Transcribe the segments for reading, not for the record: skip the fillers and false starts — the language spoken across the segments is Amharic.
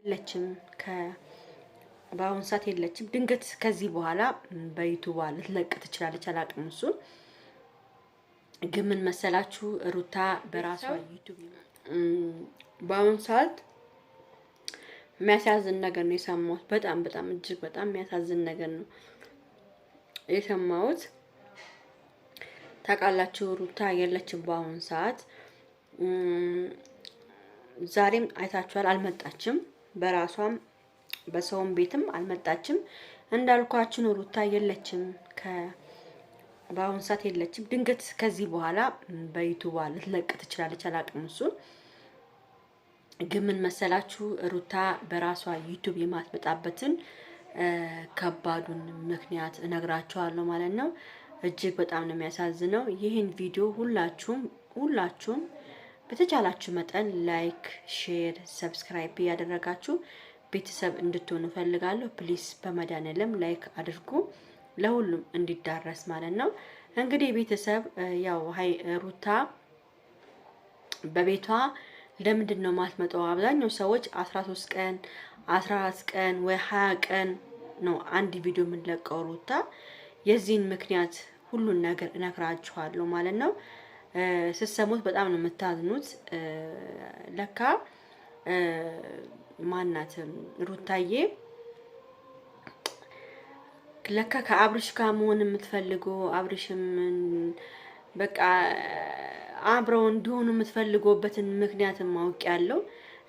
የለችም በአሁን ሰዓት የለችም። ድንገት ከዚህ በኋላ በዩቲዩብ ልትለቅ ትችላለች፣ አላውቅም። እሱን ግን ምን መሰላችሁ ሩታ በራሷ ዩቲዩብ በአሁን ሰዓት የሚያሳዝን ነገር ነው የሰማሁት። በጣም እጅግ በጣም የሚያሳዝን ነገር ነው የሰማሁት። ታውቃላችሁ ሩታ የለችም በአሁን ሰዓት። ዛሬም አይታችኋል፣ አልመጣችም። በራሷም በሰውም ቤትም አልመጣችም። እንዳልኳችሁ ነው ሩታ የለችም በአሁን ሰዓት የለችም። ድንገት ከዚህ በኋላ በዩቲዩብ ልትለቅ ትችላለች፣ አላውቅም። እሱን ግን ምን መሰላችሁ ሩታ በራሷ ዩቲዩብ የማትመጣበትን ከባዱን ምክንያት እነግራችኋለሁ ማለት ነው። እጅግ በጣም ነው የሚያሳዝነው። ይህን ቪዲዮ ሁላችሁም በተቻላችሁ መጠን ላይክ፣ ሼር፣ ሰብስክራይብ ያደረጋችሁ ቤተሰብ እንድትሆኑ ፈልጋለሁ። ፕሊስ በመድኃኒዓለም ላይክ አድርጉ፣ ለሁሉም እንዲዳረስ ማለት ነው። እንግዲህ ቤተሰብ ያው ሩታ በቤቷ ለምንድን ነው ማትመጣው? አብዛኛው ሰዎች 13 ቀን 14 ቀን ወይ 20 ቀን ነው አንድ ቪዲዮ የምንለቀው። ሩታ የዚህን ምክንያት ሁሉን ነገር እነግራችኋለሁ ማለት ነው። ስትሰሙት በጣም ነው የምታዝኑት። ለካ ማናት ሩታዬ ለካ ከአብርሽ ጋር መሆን የምትፈልገው አብርሽም በቃ አብረው እንዲሆኑ የምትፈልገውበትን ምክንያትም ማወቅ ያለው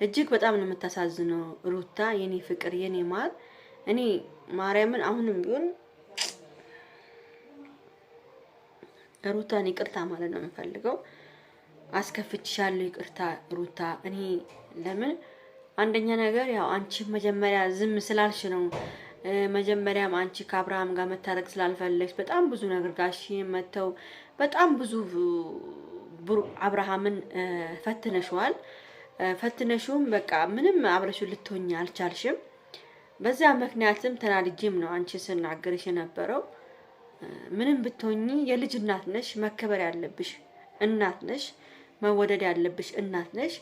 እጅግ በጣም ነው የምታሳዝነው ሩታ የኔ ፍቅር የኔ ማር። እኔ ማርያምን አሁንም ቢሆን ሩታን ይቅርታ ማለት ነው የምፈልገው። አስከፍችሻለሁ፣ ይቅርታ ሩታ። እኔ ለምን አንደኛ ነገር ያው አንቺ መጀመሪያ ዝም ስላልሽ ነው። መጀመሪያም አንቺ ከአብርሃም ጋር መታረቅ ስላልፈለግሽ በጣም ብዙ ነገር ጋሽ መተው በጣም ብዙ አብርሃምን ፈትነሽዋል። ፈትነሽውም በቃ ምንም አብረሹ ልትሆኝ አልቻልሽም። በዛ ምክንያትም ተናድጄም ነው አንቺ ስናገርሽ የነበረው። ምንም ብትሆኚ የልጅ እናት ነሽ፣ መከበር ያለብሽ እናት ነሽ፣ መወደድ ያለብሽ እናት ነሽ።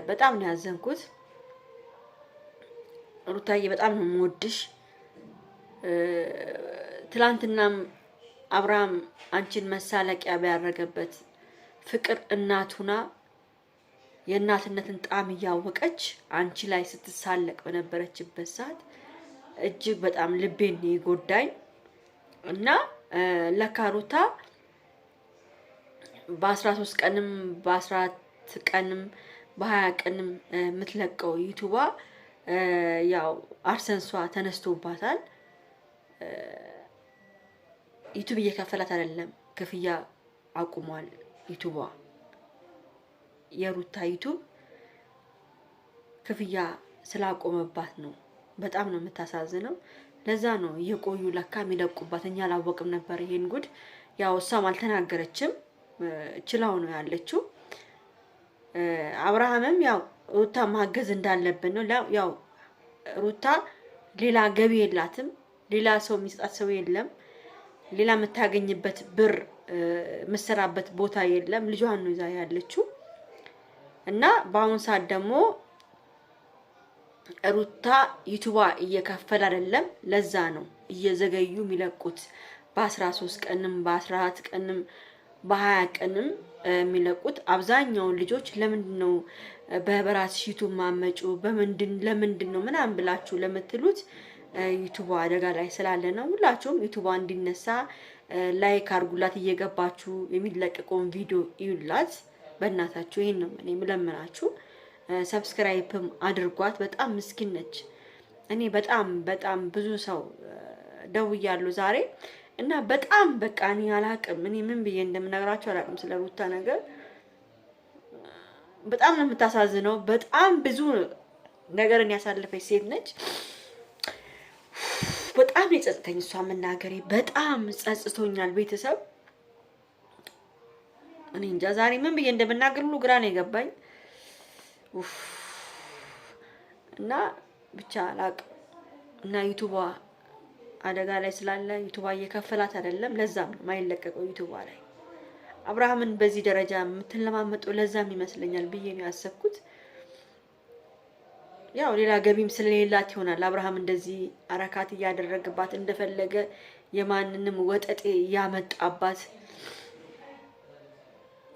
በጣም ነው ያዘንኩት ሩታዬ፣ በጣም ነው የምወድሽ። ትላንትናም አብርሃም አንቺን መሳለቂያ ቢያደርገበት ፍቅር እናቱና የእናትነትን ጣም እያወቀች አንቺ ላይ ስትሳለቅ በነበረችበት ሰዓት እጅግ በጣም ልቤን ይጎዳኝ እና ለካ ሩታ በ13 ቀንም በ14 ቀንም በ20 ቀንም የምትለቀው ዩቲዩባ ያው አርሰንሷ ተነስቶባታል። ዩቲዩብ እየከፈላት አይደለም፣ ክፍያ አቁሟል ዩቲዩባ። የሩታ ዩቲዩብ ክፍያ ስላቆመባት ነው። በጣም ነው የምታሳዝነው። ለዛ ነው እየቆዩ ለካ የሚለቁባት። እኛ አላወቅም ነበር ይሄን ጉድ። ያው እሷም አልተናገረችም፣ ችላው ነው ያለችው። አብርሃምም ያው ሩታ ማገዝ እንዳለብን ነው። ያው ሩታ ሌላ ገቢ የላትም፣ ሌላ ሰው የሚሰጣት ሰው የለም፣ ሌላ የምታገኝበት ብር የምትሰራበት ቦታ የለም። ልጇን ነው ይዛ ያለችው እና በአሁን ሰዓት ደግሞ ሩታ ዩቲዩባ እየከፈለ አይደለም። ለዛ ነው እየዘገዩ የሚለቁት። በ13 ቀንም በ14 ቀንም በ20 ቀንም የሚለቁት። አብዛኛውን ልጆች ለምንድን ነው በራስሽ ዩቲዩብ ማመጩ ለምንድን ነው ምናምን ብላችሁ ለምትሉት ዩቲዩብ አደጋ ላይ ስላለ ነው። ሁላችሁም ዩቲዩብ እንዲነሳ ላይክ አድርጉላት፣ እየገባችሁ የሚለቀቀውን ቪዲዮ ይዩላት። በእናታችሁ ይሄን ነው እኔ የምለምናችሁ። ሰብስክራይብም አድርጓት። በጣም ምስኪን ነች። እኔ በጣም ብዙ ሰው ደውያለሁ ዛሬ እና በጣም በቃ እኔ አላቅም። እኔ ምን ብዬ እንደምነግራችሁ አላቅም ስለ ሩታ ነገር። በጣም ነው የምታሳዝነው። በጣም ብዙ ነገርን ያሳለፈች ሴት ነች። በጣም የጸጸተኝ እሷ መናገሬ በጣም ጸጽቶኛል። ቤተሰብ እኔ እንጃ ዛሬ ምን ብዬ እንደምናገር ሁሉ ግራ ነው የገባኝ። እና ብቻ አላቅም። እና ዩቲዩብ አደጋ ላይ ስላለ ዩቲዩብ እየከፈላት አይደለም። ለዛም ነው ማይለቀቀው ዩቲዩብ ላይ። አብርሃምን በዚህ ደረጃ የምትለማመጠው ለዛም ይመስለኛል ብዬ ነው ያሰብኩት። ያው ሌላ ገቢም ስለሌላት ይሆናል አብርሃም እንደዚህ አረካት እያደረገባት እንደፈለገ የማንንም ወጠጤ ያመጣባት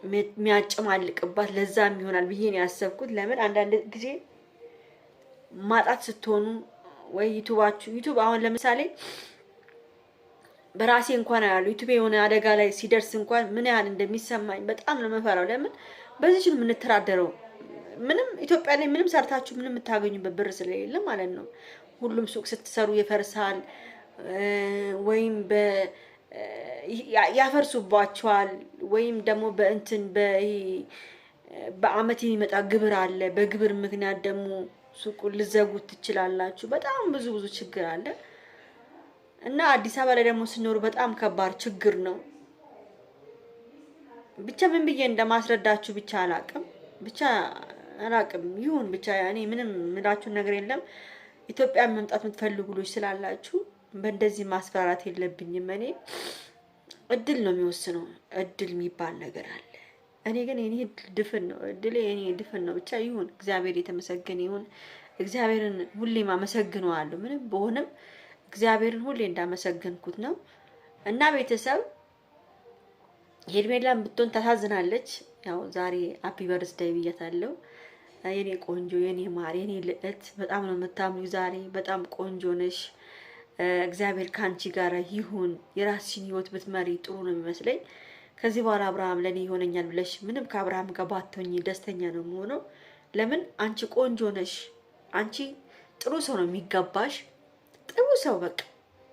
የሚያጨማልቅባት ለዛም ይሆናል ብዬ ነው ያሰብኩት። ለምን አንዳንድ ጊዜ ማጣት ስትሆኑ ወይ ዩቲዩብ አሁን ለምሳሌ በራሴ እንኳን ያሉ ዩቲዩብ የሆነ አደጋ ላይ ሲደርስ እንኳን ምን ያህል እንደሚሰማኝ በጣም ነው የምፈራው። ለምን በዚህ ነው የምንተዳደረው። ምንም ኢትዮጵያ ላይ ምንም ሰርታችሁ ምንም የምታገኙበት ብር ስለሌለ ማለት ነው። ሁሉም ሱቅ ስትሰሩ ይፈርሳል ወይም ያፈርሱባቸዋል ወይም ደግሞ በአመት የሚመጣ ግብር አለ። በግብር ምክንያት ደግሞ ሱቁን ልዘጉት ትችላላችሁ። በጣም ብዙ ችግር አለ እና አዲስ አበባ ላይ ደግሞ ሲኖሩ በጣም ከባድ ችግር ነው። ብቻ ምን ብዬ እንደማስረዳችሁ ብቻ አላቅም ይሁን ብቻ እኔ ምንም ምላችሁ ነገር የለም። ኢትዮጵያ መምጣት የምትፈልጉ ልጅ ስላላችሁ በእንደዚህ ማስፈራራት የለብኝም። እኔ እድል ነው የሚወስነው። እድል የሚባል ነገር አለ። እኔ ግን የኔ ድፍን ነው እድል የኔ ድፍን ነው። ብቻ ይሁን እግዚአብሔር የተመሰገነ ይሁን። እግዚአብሔርን ሁሌም አመሰግነዋለሁ። ምንም በሆነም እግዚአብሔርን ሁሌ እንዳመሰገንኩት ነው። እና ቤተሰብ ሄርሜላን ብትሆን ታሳዝናለች። ያው ዛሬ ሃፒ በርዝዴይ ብያታለሁ። የኔ ቆንጆ የኔ ማር የኔ ልዕልት በጣም ነው የምታምሩ። ዛሬ በጣም ቆንጆ ነሽ። እግዚአብሔር ካንቺ ጋር ይሁን። የራስሽን ህይወት ብትመሪ ጥሩ ነው የሚመስለኝ። ከዚህ በኋላ አብርሃም ለኔ ይሆነኛል ብለሽ ምንም ከአብርሃም ጋር ባትሆኚ ደስተኛ ነው የምሆነው። ለምን አንቺ ቆንጆ ነሽ። አንቺ ጥሩ ሰው ነው የሚገባሽ። ጥሩ ሰው በቃ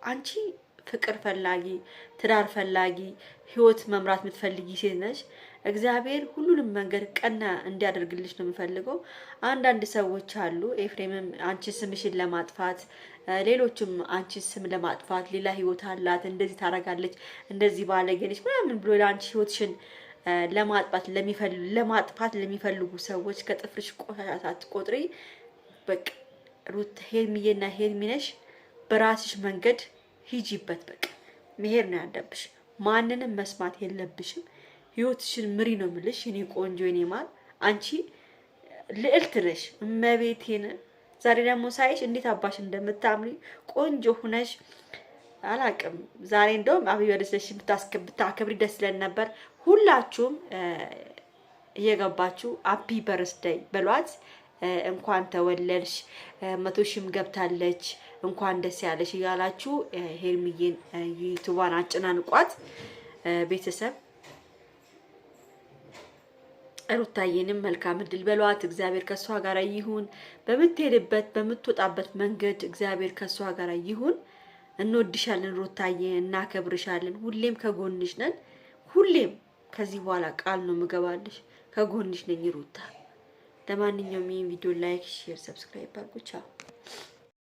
አንቺ ፍቅር ፈላጊ፣ ትዳር ፈላጊ፣ ህይወት መምራት የምትፈልጊ ሴት ነሽ። እግዚአብሔር ሁሉንም መንገድ ቀና እንዲያደርግልሽ ነው የምፈልገው። አንዳንድ ሰዎች አሉ ኤፍሬምም አንቺ ስምሽን ለማጥፋት ሌሎችም አንቺ ስም ለማጥፋት ሌላ ህይወት አላት እንደዚህ ታረጋለች እንደዚህ ባለጌነች ምናምን ብሎ ለአንቺ ህይወትሽን ለማጥፋት ለሚፈልጉ ሰዎች ከጥፍርሽ ቆሻሻ ሳትቆጥሪ በቃ ሩት ሄርሚዬና ሄርሚነሽ በራስሽ መንገድ ሂጂበት። በቃ መሄድ ነው ያለብሽ። ማንንም መስማት የለብሽም። ህይወትሽን ምሪ ነው የምልሽ የኔ ቆንጆ የኔ ማር። አንቺ ልዕልት ነሽ እመቤቴን። ዛሬ ደግሞ ሳይሽ እንዴት አባሽ እንደምታምሪ ቆንጆ ሁነሽ አላቅም። ዛሬ እንደውም አብይ ወደሰሽ ብታከብሪ ደስ ይለን ነበር። ሁላችሁም እየገባችሁ ሃፒ በርዝዴይ በሏት። እንኳን ተወለድሽ 100 ሺህም ገብታለች እንኳን ደስ ያለሽ እያላችሁ ሄርሚዬን ዩቲዩባን አጨናንቋት። ቤተሰብ ሩታዬንም መልካም እድል በሏት። እግዚአብሔር ከሷ ጋር ይሁን። በምትሄድበት በምትወጣበት መንገድ እግዚአብሔር ከሷ ጋር ይሁን። እንወድሻለን ሩታዬ፣ እናከብርሻለን። ሁሌም ከጎንሽ ነን። ሁሌም ከዚህ በኋላ ቃል ነው ምገባልሽ ከጎንሽ ነኝ ሩታ። ለማንኛውም ይሄን ቪዲዮ ላይክ፣ ሼር፣ ሰብስክራይብ አድርጉ። ቻው።